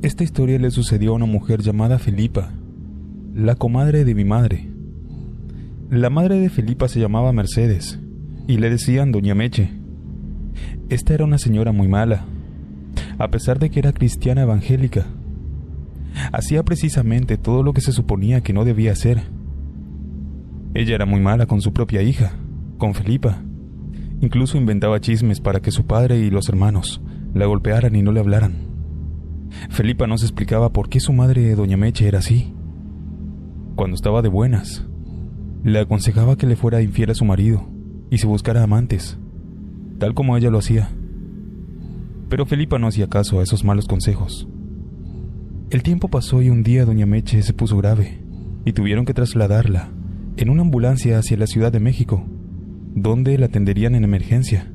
Esta historia le sucedió a una mujer llamada Felipa, la comadre de mi madre. La madre de Felipa se llamaba Mercedes y le decían Doña Meche. Esta era una señora muy mala, a pesar de que era cristiana evangélica. Hacía precisamente todo lo que se suponía que no debía hacer. Ella era muy mala con su propia hija, con Felipa. Incluso inventaba chismes para que su padre y los hermanos la golpearan y no le hablaran. Felipa no se explicaba por qué su madre, Doña Meche, era así. Cuando estaba de buenas, le aconsejaba que le fuera infiel a su marido y se buscara amantes, tal como ella lo hacía. Pero Felipa no hacía caso a esos malos consejos. El tiempo pasó y un día Doña Meche se puso grave y tuvieron que trasladarla en una ambulancia hacia la Ciudad de México, donde la atenderían en emergencia.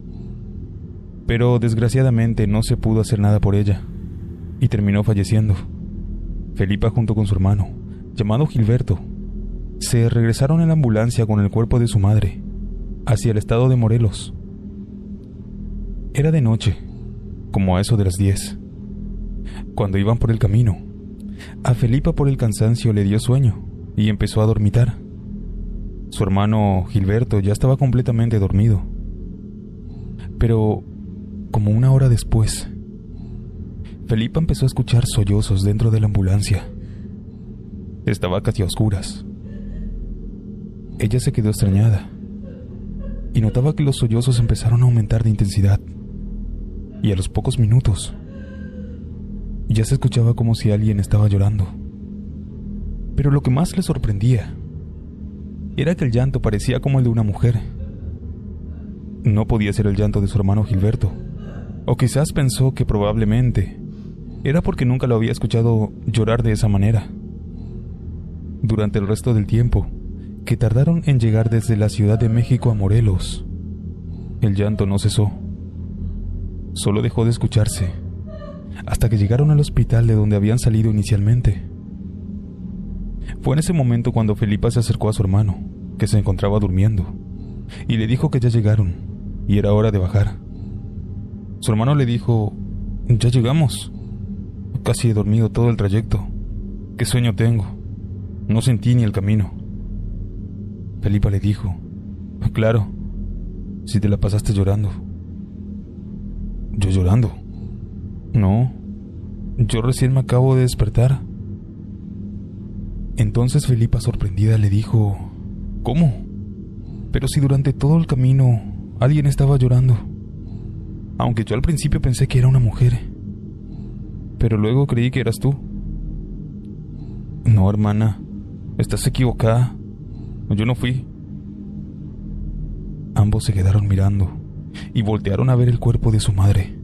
Pero desgraciadamente no se pudo hacer nada por ella y terminó falleciendo. Felipa, junto con su hermano, llamado Gilberto, se regresaron en la ambulancia con el cuerpo de su madre hacia el estado de Morelos. Era de noche, como a eso de las 10. Cuando iban por el camino, a Felipa por el cansancio le dio sueño y empezó a dormitar. Su hermano Gilberto ya estaba completamente dormido. Pero, como una hora después, Felipa empezó a escuchar sollozos dentro de la ambulancia. Estaba casi a oscuras. Ella se quedó extrañada y notaba que los sollozos empezaron a aumentar de intensidad. Y a los pocos minutos, ya se escuchaba como si alguien estaba llorando. Pero lo que más le sorprendía era que el llanto parecía como el de una mujer. No podía ser el llanto de su hermano Gilberto, o quizás pensó que probablemente era porque nunca lo había escuchado llorar de esa manera. Durante el resto del tiempo que tardaron en llegar desde la Ciudad de México a Morelos, el llanto no cesó. Solo dejó de escucharse hasta que llegaron al hospital de donde habían salido inicialmente. Fue en ese momento cuando Felipa se acercó a su hermano, que se encontraba durmiendo, y le dijo que ya llegaron y era hora de bajar. Su hermano le dijo: «Ya llegamos. Casi he dormido todo el trayecto. ¿Qué sueño tengo? No sentí ni el camino». Felipa le dijo: «Claro, si te la pasaste llorando». «¿Yo llorando?» «No, yo recién me acabo de despertar». Entonces Felipa, sorprendida, le dijo: «¿Cómo? Pero si durante todo el camino alguien estaba llorando. Aunque yo al principio pensé que era una mujer, pero luego creí que eras tú». «No, hermana, estás equivocada. Yo no fui». Ambos se quedaron mirando y voltearon a ver el cuerpo de su madre.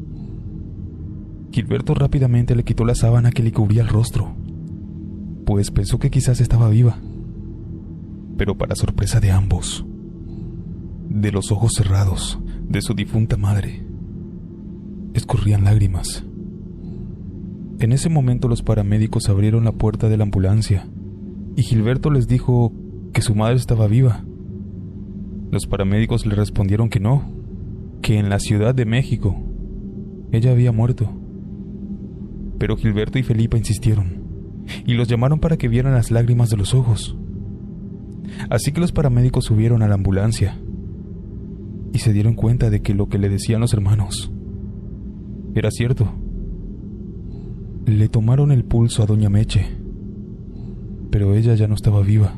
Gilberto rápidamente le quitó la sábana que le cubría el rostro, pues pensó que quizás estaba viva. Pero para sorpresa de ambos, de los ojos cerrados de su difunta madre escurrían lágrimas. En ese momento los paramédicos abrieron la puerta de la ambulancia y Gilberto les dijo que su madre estaba viva. Los paramédicos le respondieron que no, que en la Ciudad de México ella había muerto. Pero Gilberto y Felipa insistieron y los llamaron para que vieran las lágrimas de los ojos. Así que los paramédicos subieron a la ambulancia y se dieron cuenta de que lo que le decían los hermanos era cierto. Le tomaron el pulso a Doña Meche, pero ella ya no estaba viva.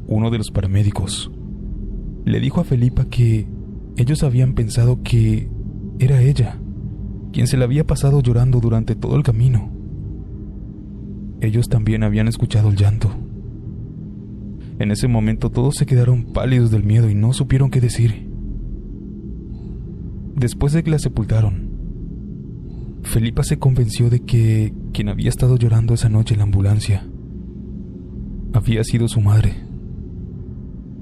Uno de los paramédicos le dijo a Felipa que ellos habían pensado que era ella quien se la había pasado llorando durante todo el camino. Ellos también habían escuchado el llanto. En ese momento todos se quedaron pálidos del miedo y no supieron qué decir. Después de que la sepultaron, Felipa se convenció de que quien había estado llorando esa noche en la ambulancia había sido su madre,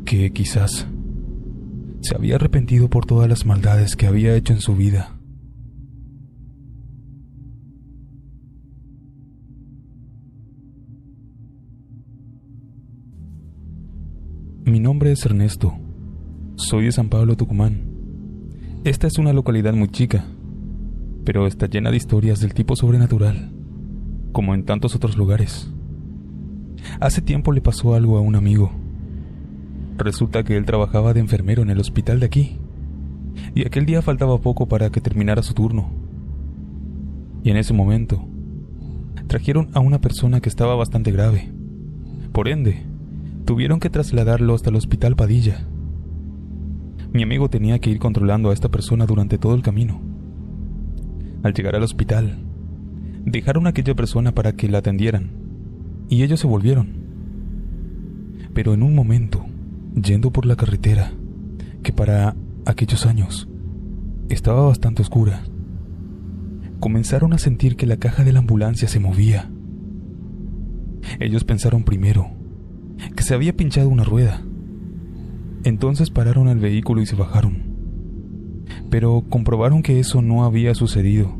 que quizás se había arrepentido por todas las maldades que había hecho en su vida. Mi nombre es Ernesto. Soy de San Pablo, Tucumán. Esta es una localidad muy chica. pero está llena de historias del tipo sobrenatural, como en tantos otros lugares. Hace tiempo le pasó algo a un amigo. Resulta que él trabajaba de enfermero en el hospital de aquí, y aquel día faltaba poco para que terminara su turno. Y en ese momento, trajeron a una persona que estaba bastante grave. Por ende, tuvieron que trasladarlo hasta el hospital Padilla. Mi amigo tenía que ir controlando a esta persona durante todo el camino. Al llegar al hospital, dejaron a aquella persona para que la atendieran, y ellos se volvieron. Pero en un momento, yendo por la carretera, que para aquellos años estaba bastante oscura, comenzaron a sentir que la caja de la ambulancia se movía. Ellos pensaron primero que se había pinchado una rueda. Entonces pararon el vehículo y se bajaron. Pero comprobaron que eso no había sucedido.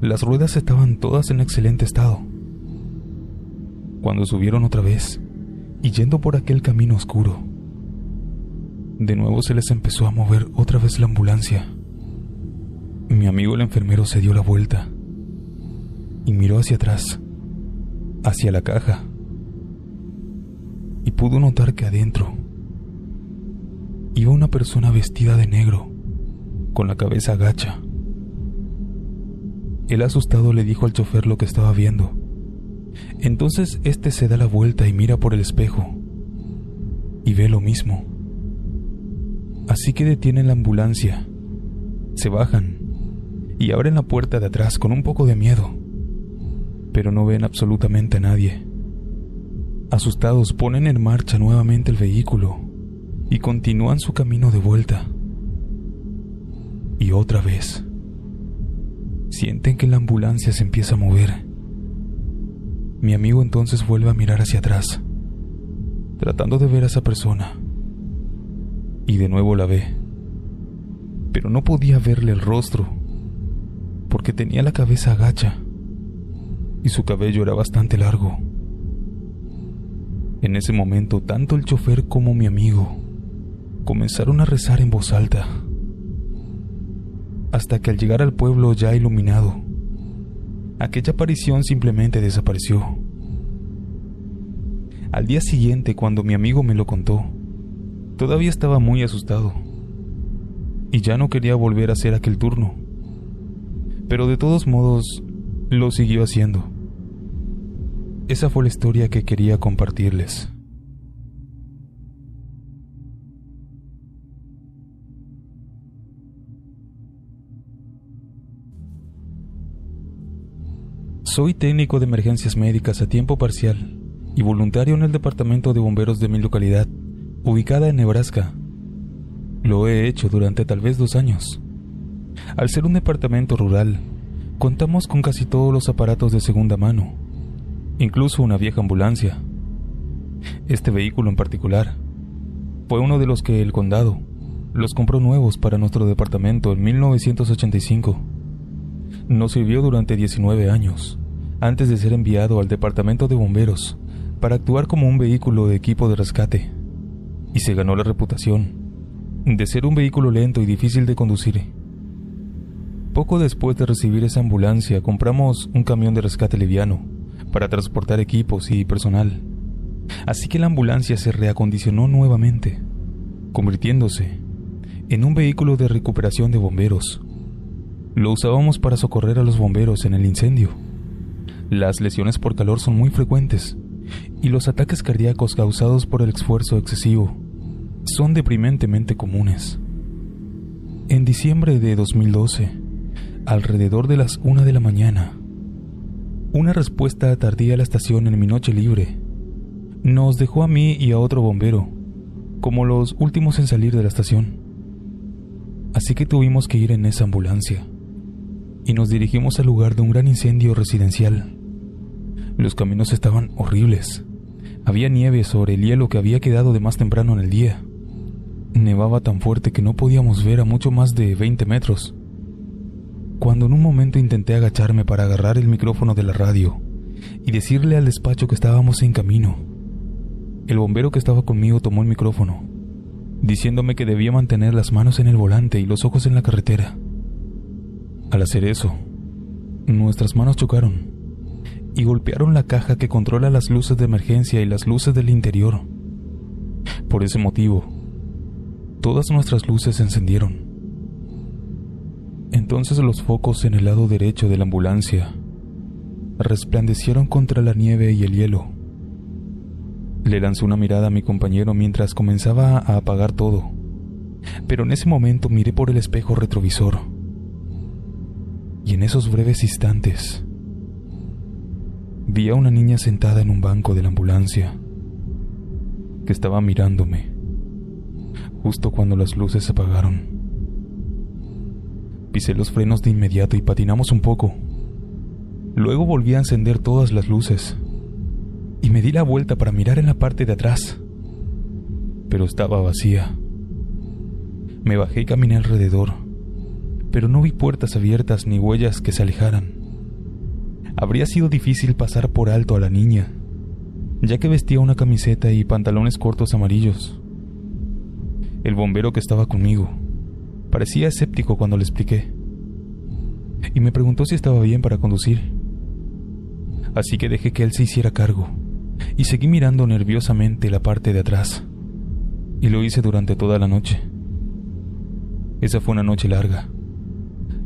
Las ruedas estaban todas en excelente estado. Cuando subieron otra vez, y yendo por aquel camino oscuro, de nuevo se les empezó a mover otra vez la ambulancia. Mi amigo el enfermero se dio la vuelta y miró hacia atrás, hacia la caja, y pudo notar que adentro iba una persona vestida de negro, con la cabeza agacha. Él, asustado, le dijo al chofer lo que estaba viendo. Entonces este se da la vuelta y mira por el espejo y ve lo mismo. Así que detienen la ambulancia, se bajan y abren la puerta de atrás con un poco de miedo, pero no ven absolutamente a nadie. Asustados, ponen en marcha nuevamente el vehículo y continúan su camino de vuelta. Y otra vez sienten que la ambulancia se empieza a mover. Mi amigo entonces vuelve a mirar hacia atrás, tratando de ver a esa persona, y de nuevo la ve, pero no podía verle el rostro porque tenía la cabeza agacha y su cabello era bastante largo. En ese momento, tanto el chofer como mi amigo comenzaron a rezar en voz alta, hasta que al llegar al pueblo ya iluminado, aquella aparición simplemente desapareció. Al día siguiente, cuando mi amigo me lo contó, todavía estaba muy asustado y ya no quería volver a hacer aquel turno, pero de todos modos lo siguió haciendo. Esa fue la historia que quería compartirles. Soy técnico de emergencias médicas a tiempo parcial y voluntario en el departamento de bomberos de mi localidad, ubicada en Nebraska. Lo he hecho durante tal vez 2 años. Al ser un departamento rural, contamos con casi todos los aparatos de segunda mano, incluso una vieja ambulancia. Este vehículo en particular fue uno de los que el condado los compró nuevos para nuestro departamento en 1985. Nos sirvió durante 19 años, antes de ser enviado al departamento de bomberos para actuar como un vehículo de equipo de rescate, y se ganó la reputación de ser un vehículo lento y difícil de conducir. Poco después de recibir esa ambulancia, compramos un camión de rescate liviano para transportar equipos y personal, así que la ambulancia se reacondicionó nuevamente, convirtiéndose en un vehículo de recuperación de bomberos. Lo usábamos para socorrer a los bomberos en el incendio. Las lesiones por calor son muy frecuentes y los ataques cardíacos causados por el esfuerzo excesivo son deprimentemente comunes. En diciembre de 2012, alrededor de las 1 de la mañana, una respuesta tardía a la estación en mi noche libre nos dejó a mí y a otro bombero como los últimos en salir de la estación. Así que tuvimos que ir en esa ambulancia y nos dirigimos al lugar de un gran incendio residencial. Los caminos estaban horribles. Había nieve sobre el hielo que había quedado de más temprano en el día. Nevaba tan fuerte que no podíamos ver a mucho más de 20 metros. Cuando en un momento intenté agacharme para agarrar el micrófono de la radio y decirle al despacho que estábamos en camino, el bombero que estaba conmigo tomó el micrófono, diciéndome que debía mantener las manos en el volante y los ojos en la carretera. Al hacer eso, nuestras manos chocaron y golpearon la caja que controla las luces de emergencia y las luces del interior. Por ese motivo, todas nuestras luces se encendieron. Entonces los focos en el lado derecho de la ambulancia resplandecieron contra la nieve y el hielo. Le lancé una mirada a mi compañero mientras comenzaba a apagar todo, pero en ese momento miré por el espejo retrovisor. Y en esos breves instantes, vi a una niña sentada en un banco de la ambulancia, que estaba mirándome, justo cuando las luces se apagaron. Pisé los frenos de inmediato y patinamos un poco. Luego volví a encender todas las luces, y me di la vuelta para mirar en la parte de atrás, pero estaba vacía. Me bajé y caminé alrededor, pero no vi puertas abiertas ni huellas que se alejaran. Habría sido difícil pasar por alto a la niña, ya que vestía una camiseta y pantalones cortos amarillos. El bombero que estaba conmigo parecía escéptico cuando le expliqué, y me preguntó si estaba bien para conducir. Así que dejé que él se hiciera cargo, y seguí mirando nerviosamente la parte de atrás, y lo hice durante toda la noche. Esa fue una noche larga.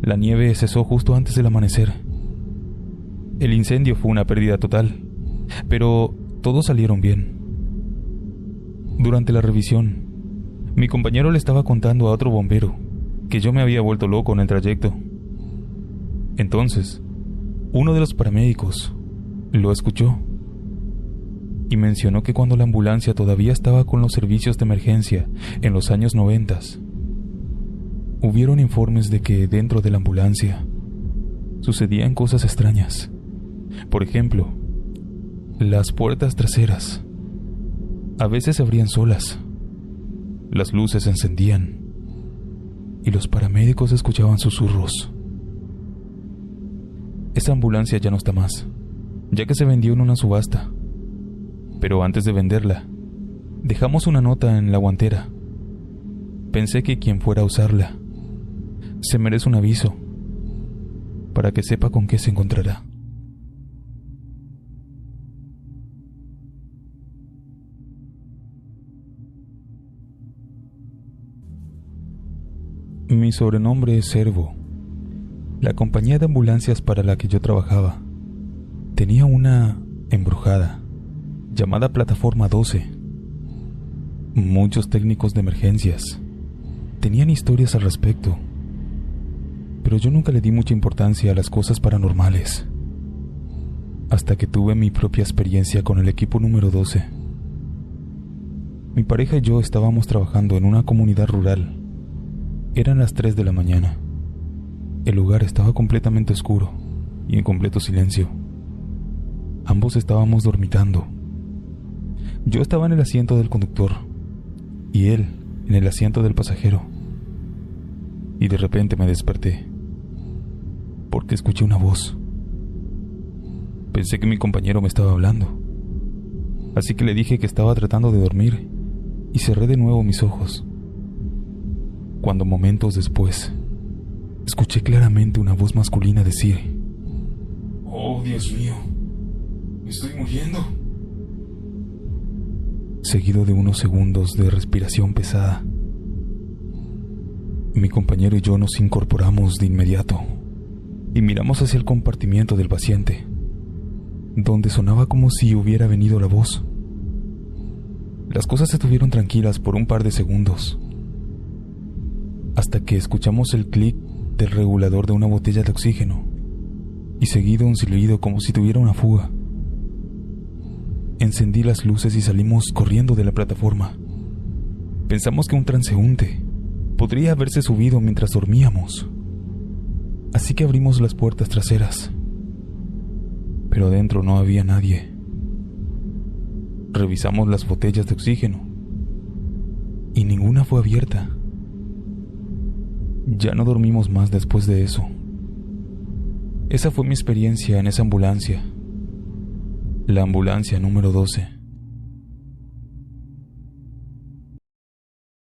La nieve cesó justo antes del amanecer. El incendio fue una pérdida total, pero todos salieron bien. Durante la revisión, mi compañero le estaba contando a otro bombero que yo me había vuelto loco en el trayecto. Entonces, uno de los paramédicos lo escuchó y mencionó que cuando la ambulancia todavía estaba con los servicios de emergencia en los años 90, hubieron informes de que dentro de la ambulancia sucedían cosas extrañas. Por ejemplo, las puertas traseras a veces se abrían solas, las luces se encendían y los paramédicos escuchaban susurros. Esa ambulancia ya no está más, ya que se vendió en una subasta. Pero antes de venderla, dejamos una nota en la guantera. Pensé que quien fuera a usarla se merece un aviso para que sepa con qué se encontrará. Mi sobrenombre es Servo. La compañía de ambulancias para la que yo trabajaba tenía una embrujada llamada Plataforma 12. Muchos técnicos de emergencias tenían historias al respecto, pero yo nunca le di mucha importancia a las cosas paranormales, hasta que tuve mi propia experiencia con el equipo número 12. Mi pareja y yo estábamos trabajando en una comunidad rural. Eran las 3 de la mañana. El lugar estaba completamente oscuro y en completo silencio. Ambos estábamos dormitando. Yo estaba en el asiento del conductor y él en el asiento del pasajero. Y de repente me desperté porque escuché una voz. Pensé que mi compañero me estaba hablando, así que le dije que estaba tratando de dormir y cerré de nuevo mis ojos. Cuando momentos después escuché claramente una voz masculina decir: «Oh, Dios mío, me estoy muriendo», seguido de unos segundos de respiración pesada. Mi compañero y yo nos incorporamos de inmediato y miramos hacia el compartimiento del paciente, donde sonaba como si hubiera venido la voz. Las cosas estuvieron tranquilas por un par de segundos, hasta que escuchamos el clic del regulador de una botella de oxígeno y seguido un silbido como si tuviera una fuga. Encendí las luces y salimos corriendo de la plataforma. Pensamos que un transeúnte podría haberse subido mientras dormíamos, así que abrimos las puertas traseras, pero dentro no había nadie. Revisamos las botellas de oxígeno y ninguna fue abierta. Ya no dormimos más después de eso. Esa fue mi experiencia en esa ambulancia, la ambulancia número 12.